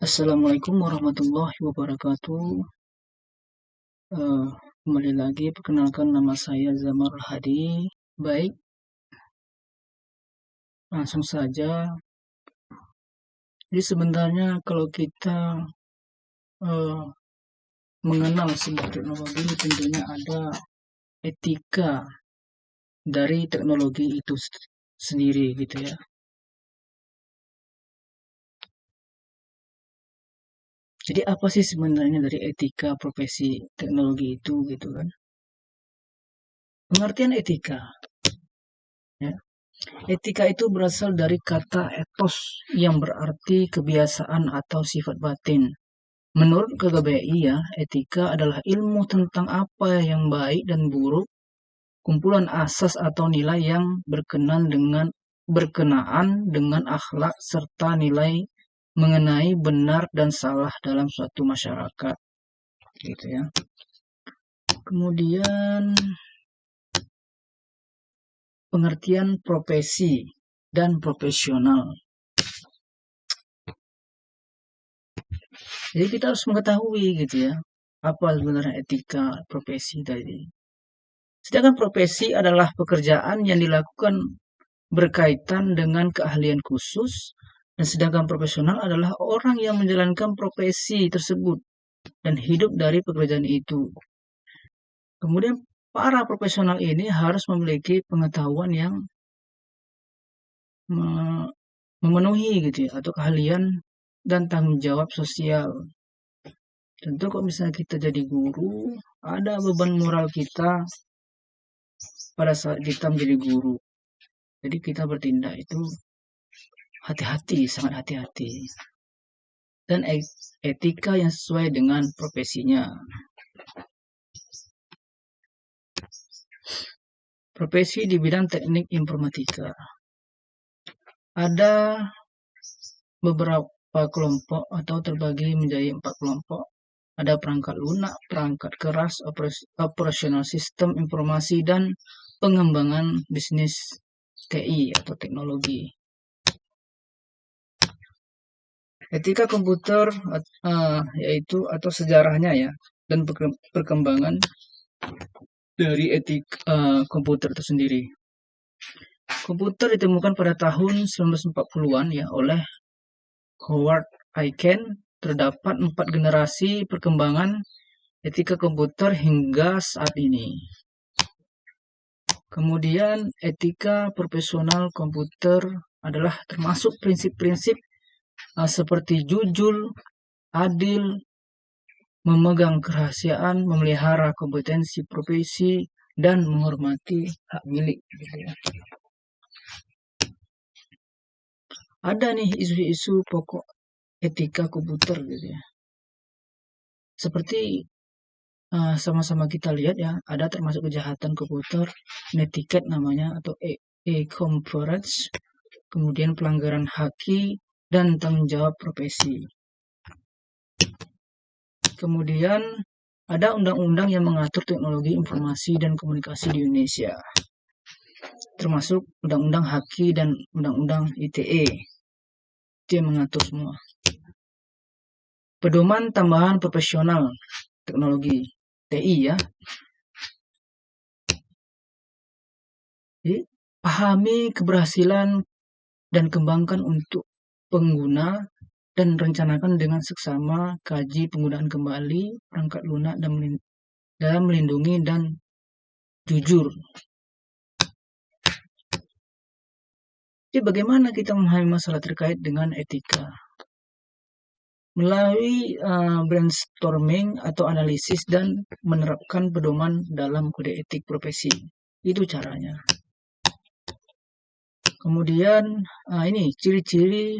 Assalamualaikum warahmatullahi wabarakatuh. Kembali lagi, perkenalkan nama saya Zamarul Hadi. Baik, langsung saja. Jadi sebenarnya kalau kita mengenal sebuah teknologi, tentunya ada etika dari teknologi itu sendiri, gitu ya. Jadi apa sih sebenarnya dari etika profesi teknologi itu, gitu kan? Pengertian etika, ya. Etika itu berasal dari kata etos yang berarti kebiasaan atau sifat batin. Menurut KBBI ya, etika adalah ilmu tentang apa yang baik dan buruk, kumpulan asas atau nilai yang berkenaan dengan akhlak serta nilai mengenai benar dan salah dalam suatu masyarakat. Gitu ya. Kemudian pengertian profesi dan profesional. Jadi kita harus mengetahui gitu ya, apa sebenarnya etika profesi tadi. Sedangkan profesi adalah pekerjaan yang dilakukan berkaitan dengan keahlian khusus, dan sedangkan profesional adalah orang yang menjalankan profesi tersebut dan hidup dari pekerjaan itu. Kemudian para profesional ini harus memiliki pengetahuan yang memenuhi gitu ya, atau keahlian dan tanggung jawab sosial. Tentu kalau misalnya kita jadi guru, ada beban moral kita pada saat kita menjadi guru. Jadi kita bertindak itu hati-hati, sangat hati-hati. Dan etika yang sesuai dengan profesinya. Profesi di bidang teknik informatika. Ada beberapa kelompok atau terbagi menjadi 4 kelompok. Ada perangkat lunak, perangkat keras, operasional sistem informasi, dan pengembangan bisnis TI atau teknologi. Etika komputer yaitu atau sejarahnya ya, dan perkembangan dari etika komputer itu sendiri. Komputer ditemukan pada tahun 1940-an ya oleh Howard Aiken. Terdapat 4 generasi perkembangan etika komputer hingga saat ini. Kemudian etika profesional komputer adalah termasuk prinsip-prinsip seperti jujur, adil, memegang kerahasiaan, memelihara kompetensi profesi, dan menghormati hak milik. Ada nih isu-isu pokok etika komputer gitu ya. Seperti sama-sama kita lihat ya, ada termasuk kejahatan komputer, netiquette namanya atau e-commerce, kemudian pelanggaran haki dan tanggung jawab profesi. Kemudian ada undang-undang yang mengatur teknologi informasi dan komunikasi di Indonesia, termasuk undang-undang haki dan undang-undang ITE. Itu yang mengatur semua. Pedoman tambahan profesional teknologi TI ya. Jadi, pahami keberhasilan dan kembangkan untuk pengguna dan rencanakan dengan seksama, kaji penggunaan kembali perangkat lunak dalam melindungi dan jujur. Jadi bagaimana kita memahami masalah terkait dengan etika? Melalui brainstorming atau analisis dan menerapkan pedoman dalam kode etik profesi. Itu caranya. Kemudian ini ciri-ciri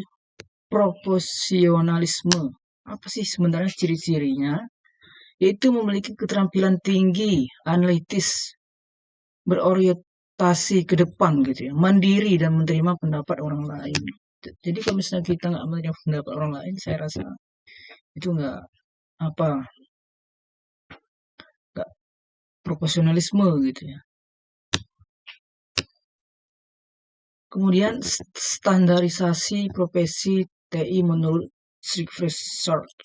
profesionalisme. Apa sih sebenarnya ciri-cirinya? Yaitu memiliki keterampilan tinggi, analitis, berorientasi ke depan gitu ya, mandiri dan menerima pendapat orang lain. Jadi kalau misalnya kita nggak menerima pendapat orang lain, saya rasa itu nggak profesionalisme gitu ya. Kemudian standarisasi profesi TI menurut Strict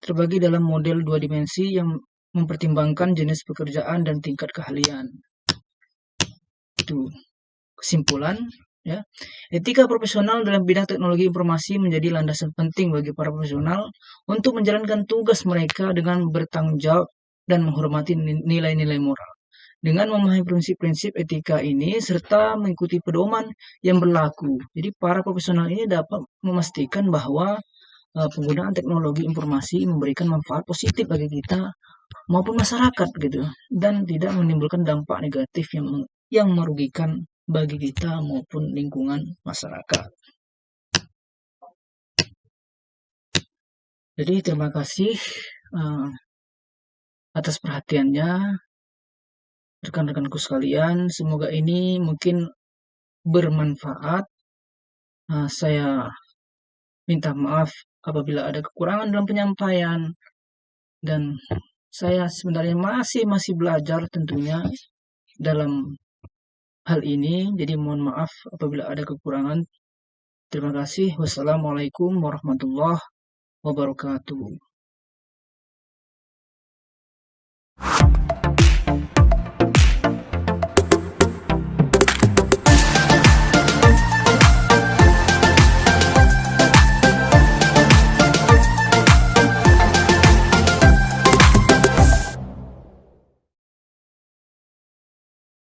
terbagi dalam model 2 dimensi yang mempertimbangkan jenis pekerjaan dan tingkat keahlian. Itu kesimpulan, ya. Etika profesional dalam bidang teknologi informasi menjadi landasan penting bagi para profesional untuk menjalankan tugas mereka dengan bertanggung jawab dan menghormati nilai-nilai moral. Dengan memahami prinsip-prinsip etika ini serta mengikuti pedoman yang berlaku. Jadi para profesional ini dapat memastikan bahwa penggunaan teknologi informasi memberikan manfaat positif bagi kita maupun masyarakat gitu, dan tidak menimbulkan dampak negatif yang merugikan bagi kita maupun lingkungan masyarakat. Jadi terima kasih atas perhatiannya rekan-rekanku sekalian. Semoga ini mungkin bermanfaat. Saya minta maaf apabila ada kekurangan dalam penyampaian, dan saya sebenarnya masih belajar tentunya dalam hal ini. Jadi mohon maaf apabila ada kekurangan. Terima kasih. Wassalamualaikum warahmatullahi wabarakatuh.